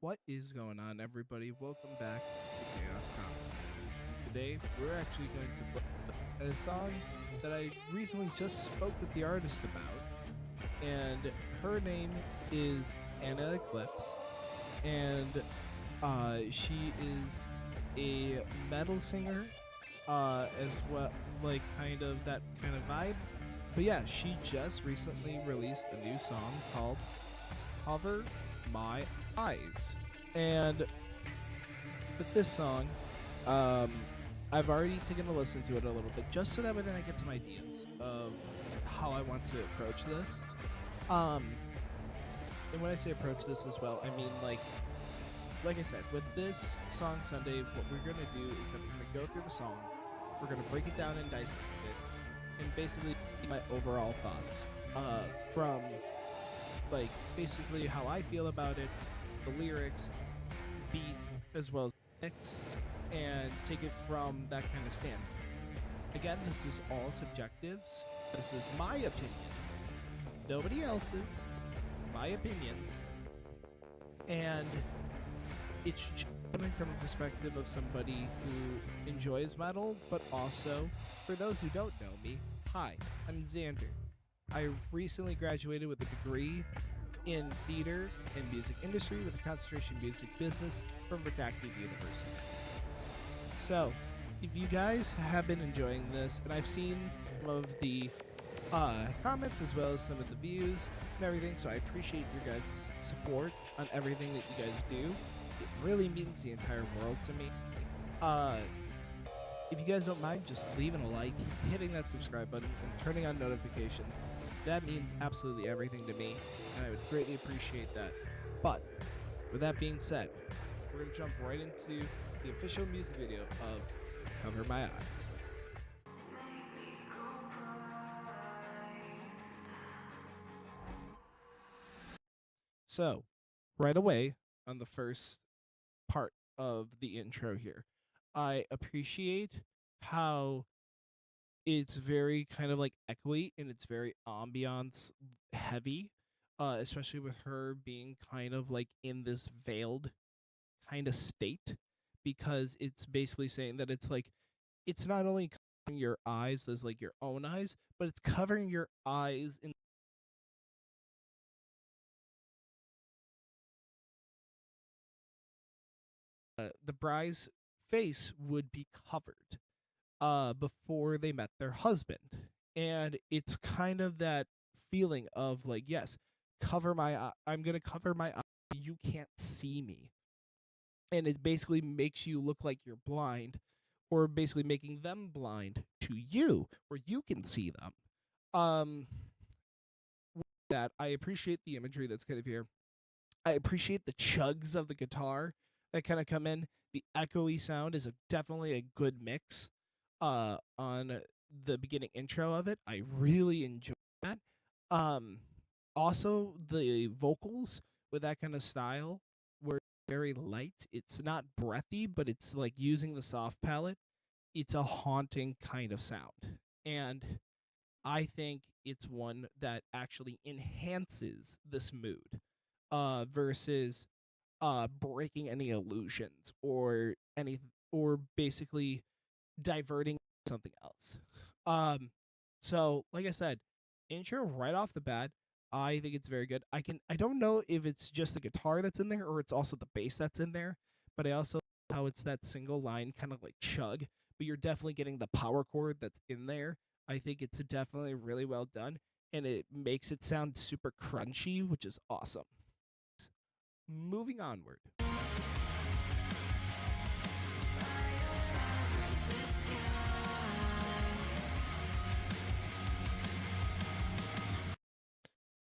What is going on, everybody? Welcome back to Chaos Comics. Today, we're actually going to look at a song that I recently just spoke with the artist about, and her name is Ana Eclipse, and she is a metal singer, as well, like kind of that kind of vibe. But yeah, she just recently released a new song called Cover My Eyes. And with this song, um, I've already taken a listen to it a little bit, just so that way then I get some ideas of how I want to approach this. Um, and when I say approach this as well, I mean like I said, with this song Sunday, what we're gonna do is that we're gonna go through the song, we're gonna break it down and dissect it, and basically my overall thoughts from like basically how I feel about it, the lyrics, beat, as well as mix, and take it from that kind of standpoint. Again, this is all subjectives. This is my opinions, nobody else's, my opinions, and it's coming from a perspective of somebody who enjoys metal, but also, for those who don't know me, hi, I'm Xander. I recently graduated with a degree in theater and music industry with a concentration in music business from Redacted University. So, if you guys have been enjoying this, and I've seen some of the comments as well as some of the views and everything, so I appreciate your guys' support on everything that you guys do. It really means the entire world to me. Uh, if you guys don't mind, just leaving a like, hitting that subscribe button, and turning on notifications. That means absolutely everything to me, and I would greatly appreciate that. But with that being said, we're going to jump right into the official music video of Cover My Eyes. So, right away on the first part of the intro here, I appreciate how it's very kind of like echoey and it's very ambiance heavy, especially with her being kind of like in this veiled kind of state, because it's basically saying that it's like it's not only covering your eyes as like your own eyes, but it's covering your eyes in the bride's face would be covered before they met their husband. And it's kind of that feeling of like, yes, cover my eye. I'm going to cover my eye. You can't see me. And it basically makes you look like you're blind, or basically making them blind to you where you can see them. Um, that I appreciate the imagery that's kind of here. I appreciate the chugs of the guitar that kind of come in. The echoey sound is definitely a good mix on the beginning intro of it. I really enjoy that. Um, Also, the vocals with that kind of style were very light. It's not breathy, but it's like using the soft palette. It's a haunting kind of sound. And I think it's one that actually enhances this mood versus breaking any illusions or basically diverting something else. Um, so like I said, intro right off the bat, I think it's very good. I don't know if it's just the guitar that's in there or it's also the bass that's in there, but I also how it's that single line kind of like chug, but you're definitely getting the power chord that's in there. I think it's definitely really well done, and it makes it sound super crunchy, which is awesome. Moving onward.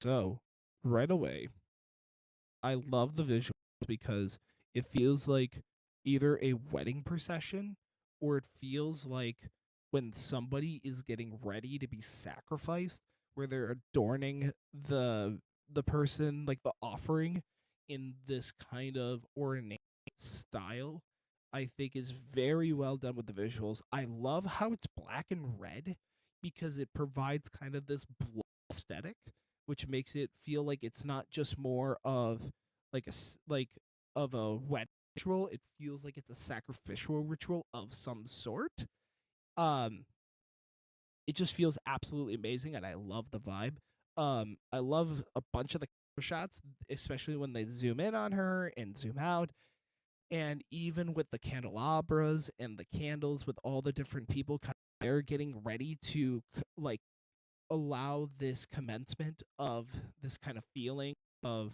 So, right away, I love the visuals because it feels like either a wedding procession or it feels like when somebody is getting ready to be sacrificed, where they're adorning the person, like the offering, in this kind of ornate style. I think is very well done with the visuals. I love how it's black and red because it provides kind of this blood aesthetic, which makes it feel like it's not just more of like of a wet ritual. It feels like it's a sacrificial ritual of some sort. Um, it just feels absolutely amazing, and I love the vibe. I love a bunch of the shots, especially when they zoom in on her and zoom out, and even with the candelabras and the candles, with all the different people kind of there getting ready to like allow this commencement of this kind of feeling of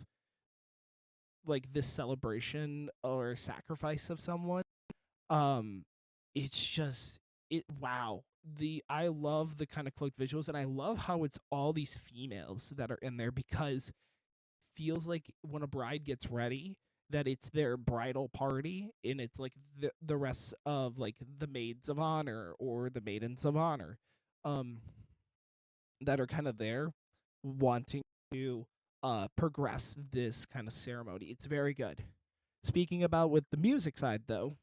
like this celebration or sacrifice of someone. um it's just it wow. The I love the kind of cloaked visuals, and I love how it's all these females that are in there, because it feels like when a bride gets ready that it's their bridal party, and it's like the rest of like the maids of honor or the maidens of honor um that are kind of there wanting to progress this kind of ceremony. It's very good. Speaking about with the music side though,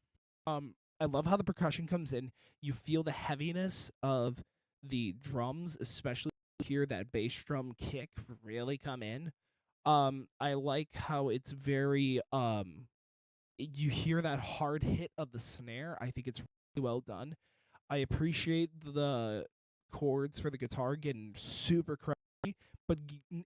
I love how the percussion comes in. You feel the heaviness of the drums, especially hear that bass drum kick really come in. I like how it's very you hear that hard hit of the snare. I think it's really well done. I appreciate the chords for the guitar getting super crazy, but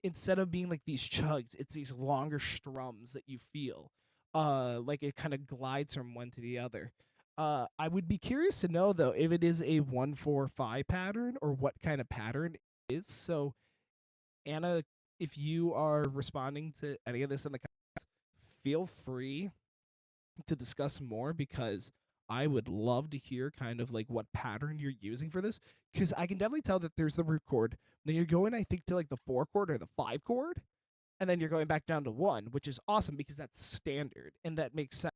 instead of being like these chugs, it's these longer strums that you feel. Like it kind of glides from one to the other. I would be curious to know though if it is a 1-4-5 pattern or what kind of pattern it is. So, Anna, if you are responding to any of this in the comments, feel free to discuss more, because I would love to hear kind of like what pattern you're using for this, because I can definitely tell that there's the root chord. Then you're going, I think, to like the 4 chord or the 5 chord, and then you're going back down to 1, which is awesome because that's standard and that makes sense.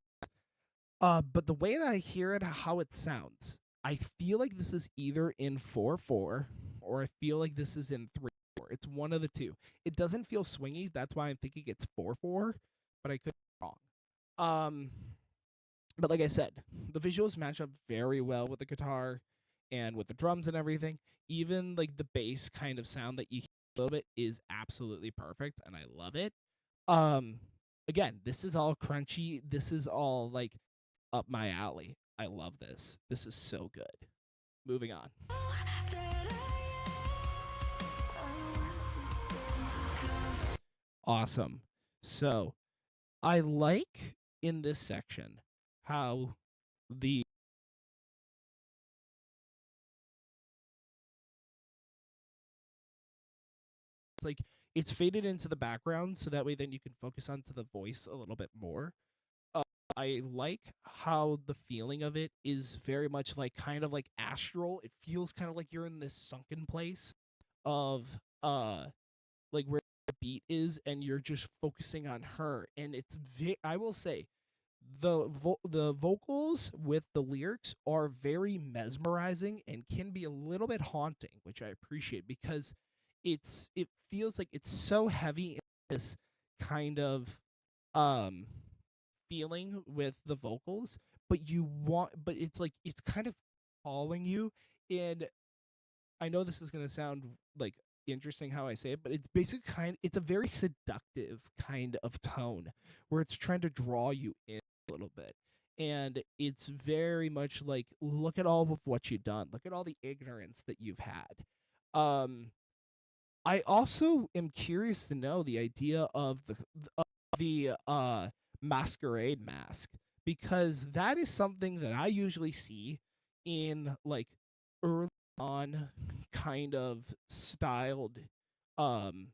But the way that I hear it, how it sounds, I feel like this is either in 4-4 or I feel like this is in 3-4. It's one of the two. It doesn't feel swingy. That's why I'm thinking it's 4-4, but I could be wrong. Um, but like I said, the visuals match up very well with the guitar and with the drums and everything. Even like the bass kind of sound that you hear a little bit is absolutely perfect, and I love it. Um, Again, this is all crunchy. This is all like up my alley. I love this. This is so good. Moving on. Awesome. So I like in this section how the like it's faded into the background so that way then you can focus onto the voice a little bit more. Uh, I like how the feeling of it is very much like kind of like astral. It feels kind of like you're in this sunken place of like where the beat is, and you're just focusing on her, and I will say the vocals with the lyrics are very mesmerizing and can be a little bit haunting, which I appreciate, because it feels like it's so heavy in this kind of um feeling with the vocals, but it's like it's kind of calling you. And I know this is going to sound like interesting how I say it, but it's a very seductive kind of tone where it's trying to draw you in a little bit. And it's very much like, look at all of what you've done. Look at all the ignorance that you've had. Um, I also am curious to know the idea of the masquerade mask, because that is something that I usually see in like early on kind of styled um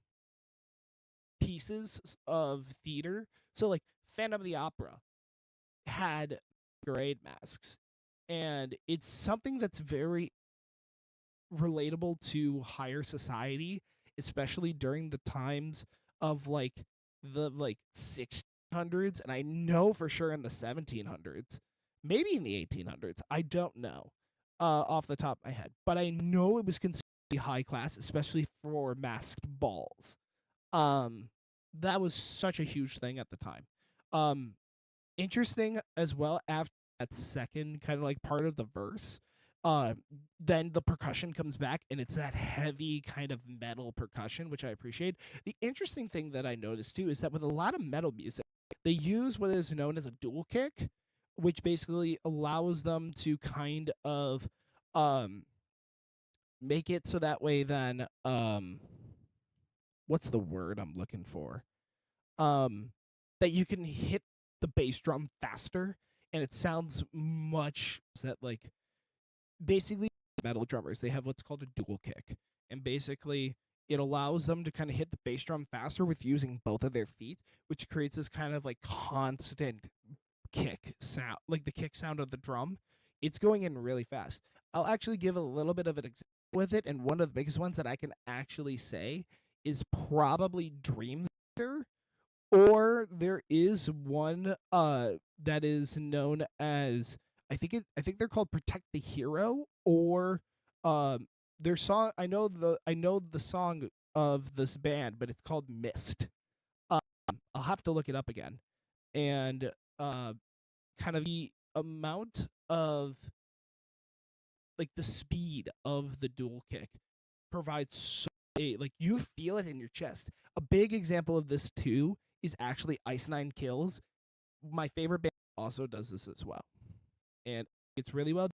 pieces of theater. So like Phantom of the Opera had masquerade masks, and it's something that's very relatable to higher society, especially during the times of like the like 1600s, and I know for sure in the 1700s, maybe in the 1800s. I don't know off the top of my head, but I know it was considered high class, especially for masked balls. Um, that was such a huge thing at the time. Um, Interesting as well, after that second kind of like part of the verse, uh then the percussion comes back, and it's that heavy kind of metal percussion, which I appreciate. The interesting thing that I noticed too is that with a lot of metal music, They use what is known as a dual kick, which basically allows them to kind of um make it so that way then what's the word I'm looking for? Um that you can hit the bass drum faster and it sounds much that like basically metal drummers, they have what's called a dual kick. And basically it allows them to kind of hit the bass drum faster with using both of their feet, which creates this kind of like constant kick sound, like the kick sound of the drum. It's going in really fast. I'll actually give a little bit of an example with it, and one of the biggest ones that I can actually say is probably Dream Theater, or there is one that is known as I think they're called Protect the Hero, or um their song I know the song of this band, but it's called Mist. Um, I'll have to look it up again. And uh kind of the amount of like the speed of the dual kick provides so like you feel it in your chest. A big example of this too is actually Ice Nine Kills. My favorite band also does this as well, and it's really well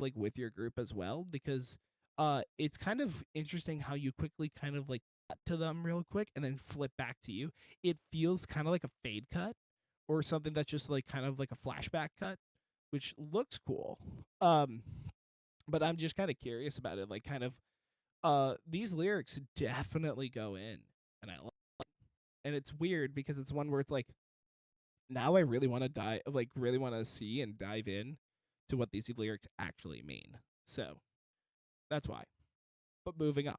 like with your group as well, because it's kind of interesting how you quickly kind of like cut to them real quick and then flip back to you. It feels kind of like a fade cut or something that's just like kind of like a flashback cut, which looks cool. Um, but I'm just kind of curious about it. Like, kind of, these lyrics definitely go in, and I love. And it's weird because it's one where it's like, now I really want to like, really want to see and dive in to what these lyrics actually mean. So that's why. But moving on.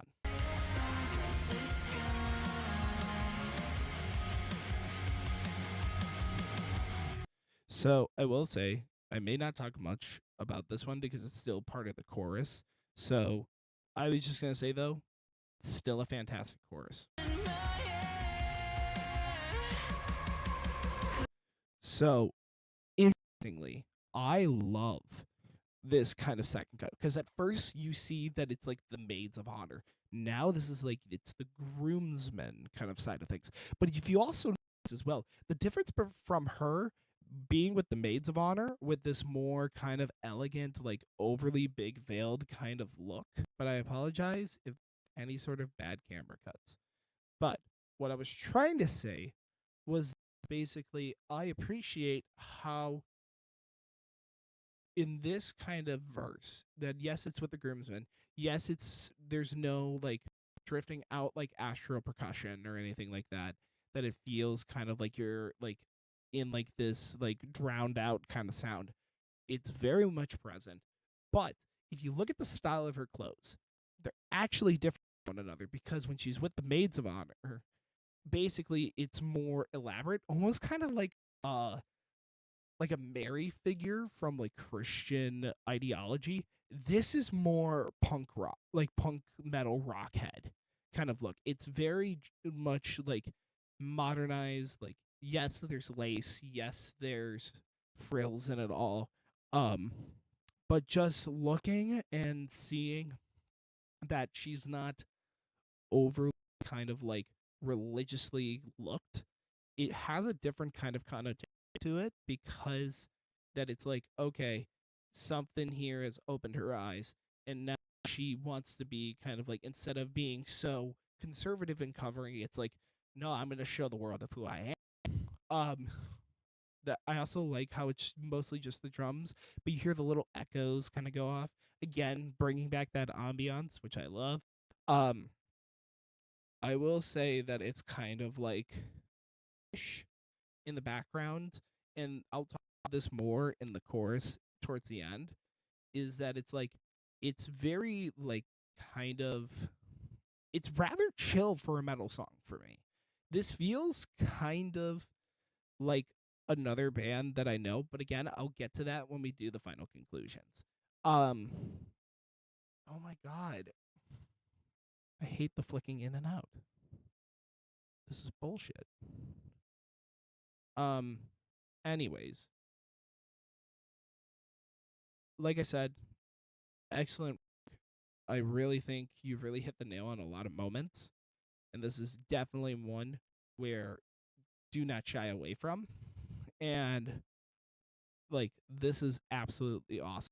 So I will say I may not talk much about this one because it's still part of the chorus. So I was just gonna say though, it's still a fantastic chorus. So interestingly, I love this kind of second cut because at first you see that it's like the maids of honor. Now this is like it's the groomsmen kind of side of things. But if you also notice as well, the difference from her being with the maids of honor with this more kind of elegant, like overly big veiled kind of look. But I apologize if any sort of bad camera cuts. But what I was trying to say was basically I appreciate how in this kind of verse that yes it's with the groomsmen, yes it's there's no like drifting out like astral percussion or anything like that, that it feels kind of like you're like in like this like drowned out kind of sound. It's very much present, but if you look at the style of her clothes, they're actually different from one another, because when she's with the maids of honor, basically it's more elaborate, almost kind of like a Mary figure from like Christian ideology. This is more punk rock, like punk metal rock head kind of look. It's very much like modernized. Like, yes, there's lace. Yes, there's frills in it all. Um, but just looking and seeing that she's not overly kind of like religiously looked, it has a different kind of connotation to it, because that it's like, okay, something here has opened her eyes, and now she wants to be kind of like, instead of being so conservative and covering, it's like, no, I'm going to show the world of who I am. That I also like how it's mostly just the drums, but you hear the little echoes kind of go off again, bringing back that ambiance, which I love. Um, I will say that it's kind of like ish in the background, and I'll talk about this more in the chorus towards the end, is that it's like it's very like kind of it's rather chill for a metal song for me. This feels kind of like another band that I know, but again, I'll get to that when we do the final conclusions. Um oh my god. I hate the flicking in and out. This is bullshit. Um anyways, like I said, excellent. I really think you really hit the nail on a lot of moments, and this is definitely one where do not shy away from. And like this is absolutely awesome.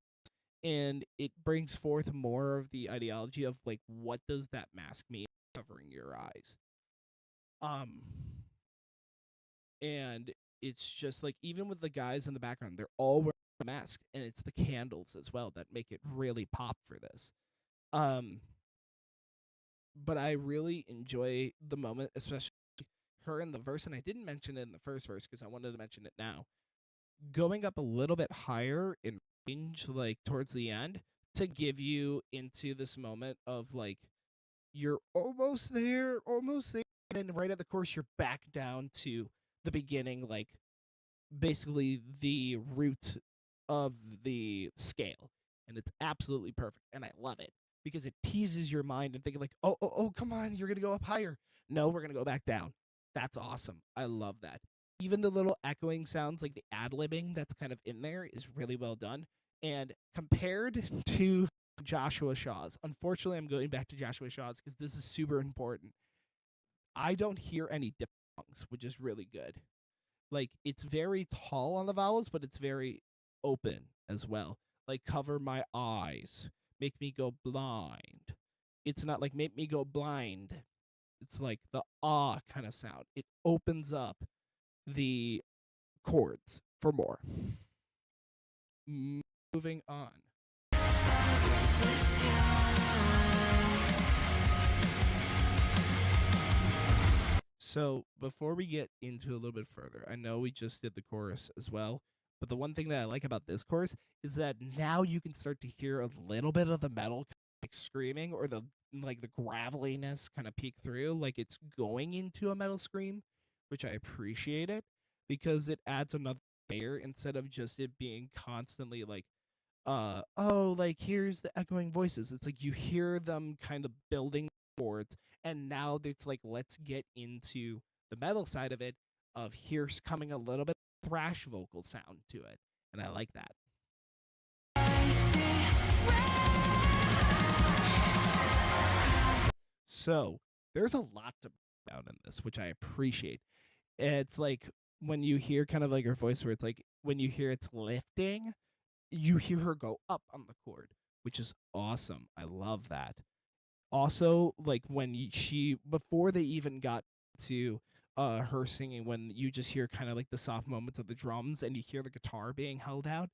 And it brings forth more of the ideology of like what does that mask mean covering your eyes. Um and it's just like even with the guys in the background, they're all wearing a mask, and it's the candles as well that make it really pop for this. Um but I really enjoy the moment, especially her in the verse, and I didn't mention it in the first verse because I wanted to mention it now. Going up a little bit higher in range, like towards the end, to give you into this moment of like you're almost there, and then right at the course you're back down to the beginning, like basically the root of the scale, and it's absolutely perfect, and I love it because it teases your mind and thinking like, oh, come on, you're gonna go up higher. No, we're gonna go back down. That's awesome. I love that. Even the little echoing sounds, like the ad libbing that's kind of in there, is really well done. And compared to Joshua Shaw's, unfortunately, I'm going back to Joshua Shaw's because this is super important. I don't hear any diphthongs, which is really good. Like it's very tall on the vowels, but it's very open as well. Like cover my eyes, make me go blind. It's not like make me go blind. It's like the ah kind of sound. It opens up the chords for more. Moving on. So before we get into a little bit further, I know we just did the chorus as well, but the one thing that I like about this chorus is that now you can start to hear a little bit of the metal like screaming, or the like the graveliness kind of peek through, like it's going into a metal scream, which I appreciate it because it adds another layer instead of just it being constantly like oh, like here's the echoing voices. It's like you hear them kind of building towards, and now it's like let's get into the metal side of it, of here's coming a little bit thrash vocal sound to it, and I like that. So there's a lot to break down in this, which I appreciate. It's like when you hear kind of like her voice where it's like when you hear it's lifting, you hear her go up on the chord, which is awesome. I love that. Also, like when she before they even got to her singing, when you just hear kind of like the soft moments of the drums and you hear the guitar being held out,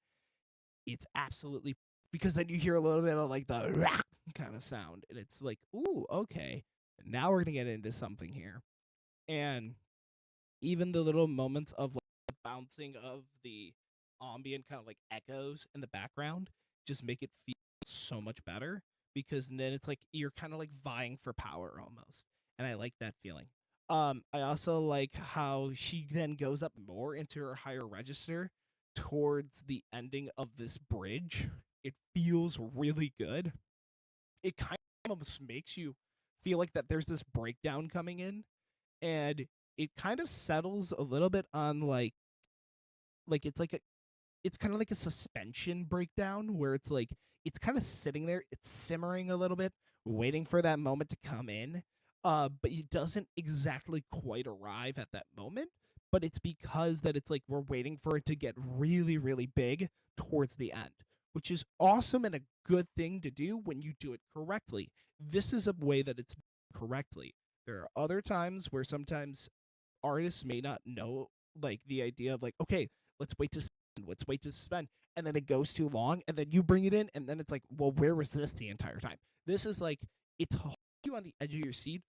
it's absolutely, because then you hear a little bit of like the kind of sound, and it's like, ooh, okay, now we're gonna get into something here. And even the little moments of like the bouncing of the ambient kind of like echoes in the background just make it feel so much better, because then it's like you're kind of like vying for power almost, and I like that feeling. I also like how she then goes up more into her higher register towards the ending of this bridge. It feels really good. It kind of almost makes you feel like that there's this breakdown coming in, and it kind of settles a little bit on like it's kind of like a suspension breakdown where it's like it's kind of sitting there, it's simmering a little bit, waiting for that moment to come in. But it doesn't exactly quite arrive at that moment. But it's because that it's like we're waiting for it to get really, really big towards the end, which is awesome and a good thing to do when you do it correctly. This is a way that it's done correctly. There are other times where sometimes artists may not know like the idea of like, okay, let's wait to let's wait to suspend, and then it goes too long, and then you bring it in, and then it's like, well, where was this the entire time? This is like it's you on the edge of your seat,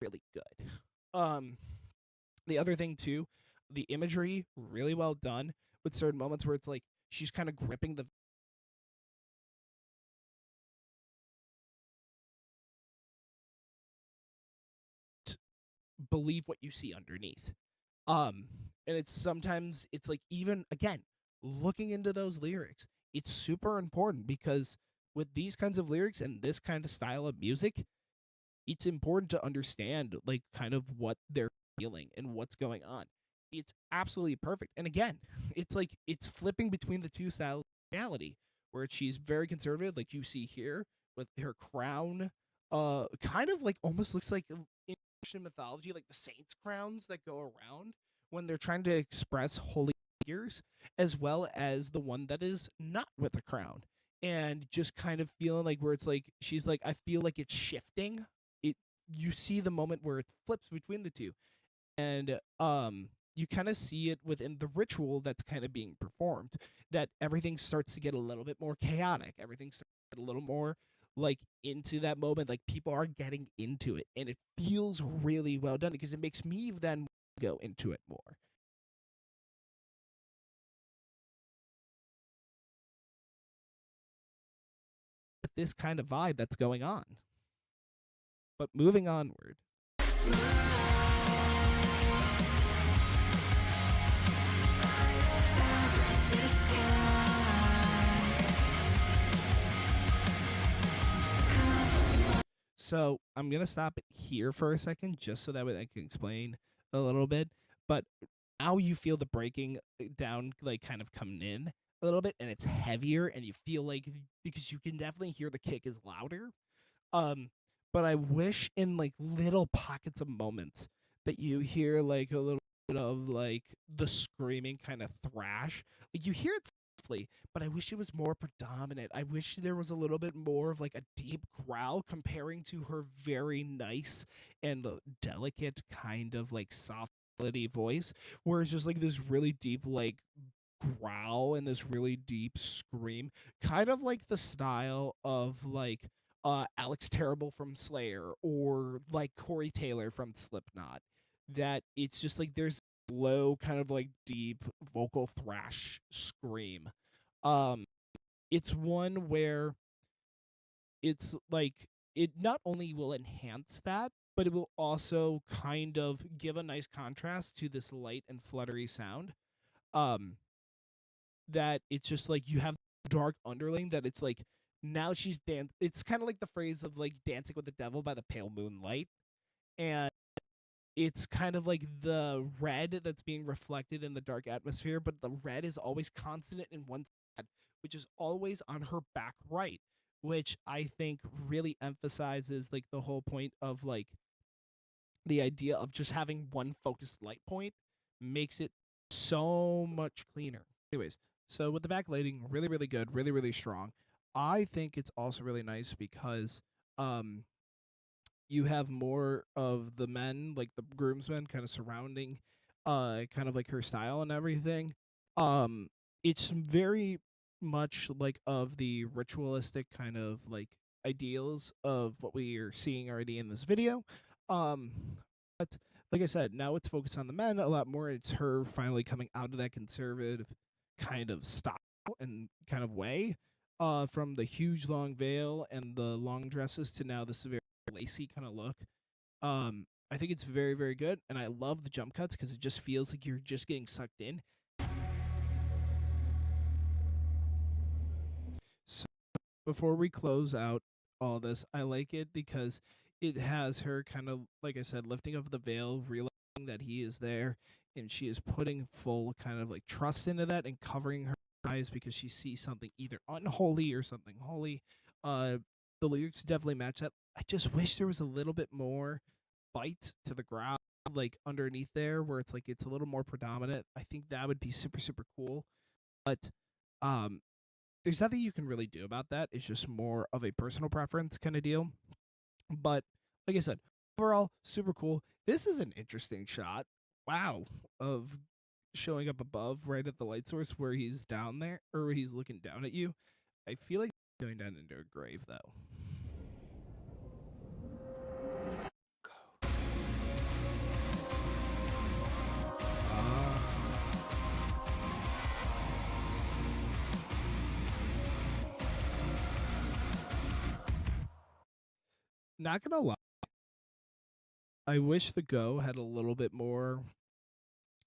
really good. The other thing too, the imagery really well done with certain moments where it's like she's kind of gripping the believe what you see underneath. Um, and it's sometimes it's like even again looking into those lyrics, it's super important because with these kinds of lyrics and this kind of style of music, it's important to understand like kind of what they're feeling and what's going on. it's absolutely perfect. And again, it's like it's flipping between the two styles of reality, where she's very conservative, like you see here, with her crown, kind of like almost looks like in Christian mythology, like the saints' crowns that go around when they're trying to express holy figures, as well as the one that is not with a crown. And just kind of feeling like where it's like she's like, I feel like it's shifting. It You see the moment where it flips between the two, and you kind of see it within the ritual that's kind of being performed, that everything starts to get a little bit more chaotic, everything starts to get a little more like into that moment, like people are getting into it, and it feels really well done because it makes me then go into it more. With this kind of vibe that's going on. But moving onward. So I'm gonna stop it here for a second, just so that way I can explain a little bit. But now you feel the breaking down, like kind of coming in a little bit, and it's heavier, and you feel like because you can definitely hear the kick is louder. Um, but I wish in like little pockets of moments that you hear like a little bit of like the screaming kind of thrash. Like you hear it softly, but I wish it was more predominant. I wish there was a little bit more of like a deep growl comparing to her very nice and delicate kind of like soft melody voice, where it's just like this really deep like growl and this really deep scream, kind of like the style of like Alex Terrible from Slayer or like Corey Taylor from Slipknot. That it's just like there's low kind of like deep vocal thrash scream. Um it's one where it's like it not only will enhance that, but it will also kind of give a nice contrast to this light and fluttery sound. Um that it's just like you have dark underling that it's like now she's it's kind of like the phrase of like dancing with the devil by the pale moonlight, and it's kind of like the red that's being reflected in the dark atmosphere, but the red is always constant in one side, which is always on her back right, which I think really emphasizes like the whole point of like the idea of just having one focused light point makes it so much cleaner. Anyways, so with the backlighting, really, really good, really, really strong. I think it's also really nice because um you have more of the men, like the groomsmen, kind of surrounding, kind of like her style and everything. Um, it's very much like of the ritualistic kind of like ideals of what we are seeing already in this video. Um, but like I said, now it's focused on the men a lot more. It's her finally coming out of that conservative kind of style and kind of way. From the huge long veil and the long dresses to now this very lacy kind of look. I think it's very, very good, and I love the jump cuts because it just feels like you're just getting sucked in. So before we close out all this, I like it because it has her kind of, like I said, lifting of the veil, realizing that he is there, and she is putting full kind of like trust into that and covering her eyes because she sees something either unholy or something holy. Uh, the lyrics definitely match that. I just wish there was a little bit more bite to the ground, like underneath there, where it's like it's a little more predominant. I think that would be super, super cool. But um, there's nothing you can really do about that. It's just more of a personal preference kind of deal. But like I said, overall, super cool. This is an interesting shot. Wow, of showing up above right at the light source where he's down there or where he's looking down at you. I feel like going down into a grave though. Not gonna lie, I wish the go had a little bit more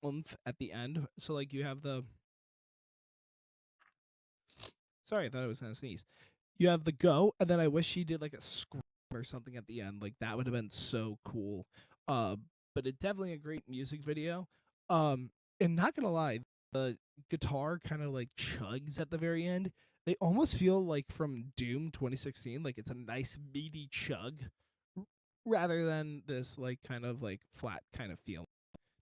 oomph at the end. So like you have the sorry, I thought I was gonna sneeze. You have the go, and then I wish she did like a scream or something at the end. Like that would have been so cool. Uh, but it's definitely a great music video. Um, and not gonna lie, the guitar kind of like chugs at the very end. They almost feel like from Doom 2016, like it's a nice meaty chug, r- rather than this like kind of like flat kind of feel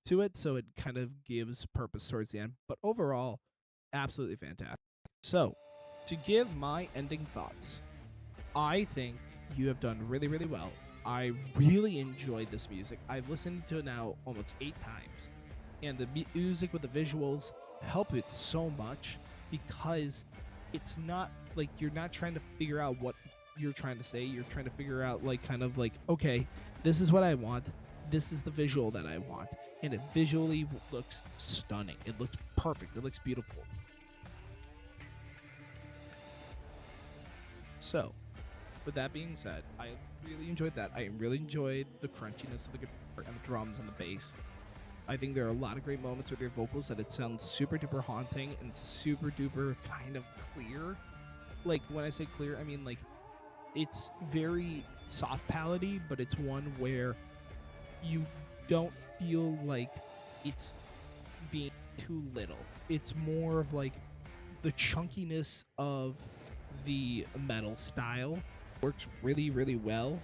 to it. So it kind of gives purpose towards the end. But overall, absolutely fantastic. So, to give my ending thoughts, I think you have done really, really well. I really enjoyed this music. I've listened to it now almost 8 times, and the music with the visuals help it so much because it's not like you're not trying to figure out what you're trying to say. You're trying to figure out like kind of like, okay, this is what I want. This is the visual that I want, and it visually looks stunning. It looks perfect. It looks beautiful. So, with that being said, I really enjoyed that. I really enjoyed the crunchiness of the guitar and the drums and the bass. I think there are a lot of great moments with your vocals that it sounds super duper haunting and super duper kind of clear. Like when I say clear, I mean like it's very soft palate but it's one where you don't feel like it's being too little. It's more of like the chunkiness of the metal style works really, really well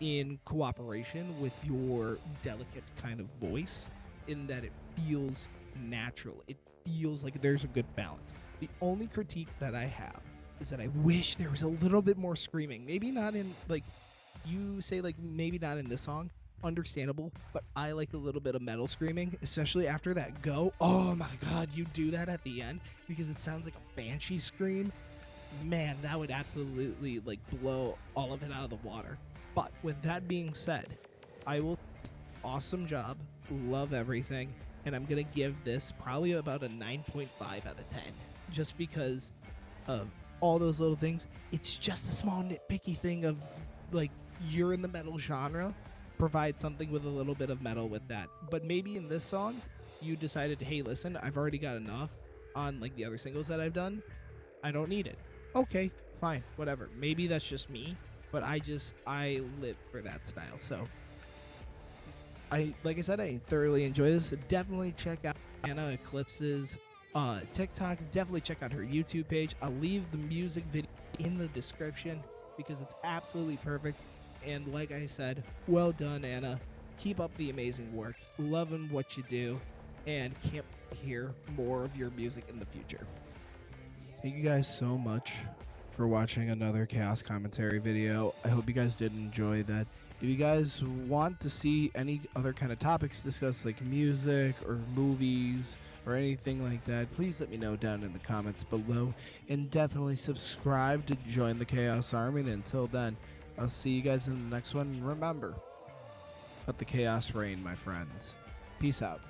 in cooperation with your delicate kind of voice, in that it feels natural. It feels like there's a good balance. The only critique that I have is that I wish there was a little bit more screaming. Maybe not in like you say like maybe not in this song. Understandable, but I like a little bit of metal screaming, especially after that go. Oh my god, you do that at the end because it sounds like a banshee scream. Man, that would absolutely like blow all of it out of the water. But with that being said, I will awesome job, love everything, and I'm gonna give this probably about a 9.5 out of 10, just because of all those little things. It's just a small nitpicky thing of like you're in the metal genre, provide something with a little bit of metal with that. But maybe in this song, you decided, hey, listen, I've already got enough on like the other singles that I've done. I don't need it. Okay, fine, whatever. Maybe that's just me, but I live for that style. So I like I said, I thoroughly enjoy this. Definitely check out Ana Eclipse's TikTok. Definitely check out her YouTube page. I'll leave the music video in the description because it's absolutely perfect. And like I said, well done, Anna. Keep up the amazing work. Loving what you do, and can't hear more of your music in the future. Thank you guys so much for watching another Chaos Commentary video. I hope you guys did enjoy that. If you guys want to see any other kind of topics discussed, like music or movies or anything like that, please let me know down in the comments below. And definitely subscribe to join the Chaos Army. And until then, I'll see you guys in the next one. And remember, let the chaos reign, my friends. Peace out.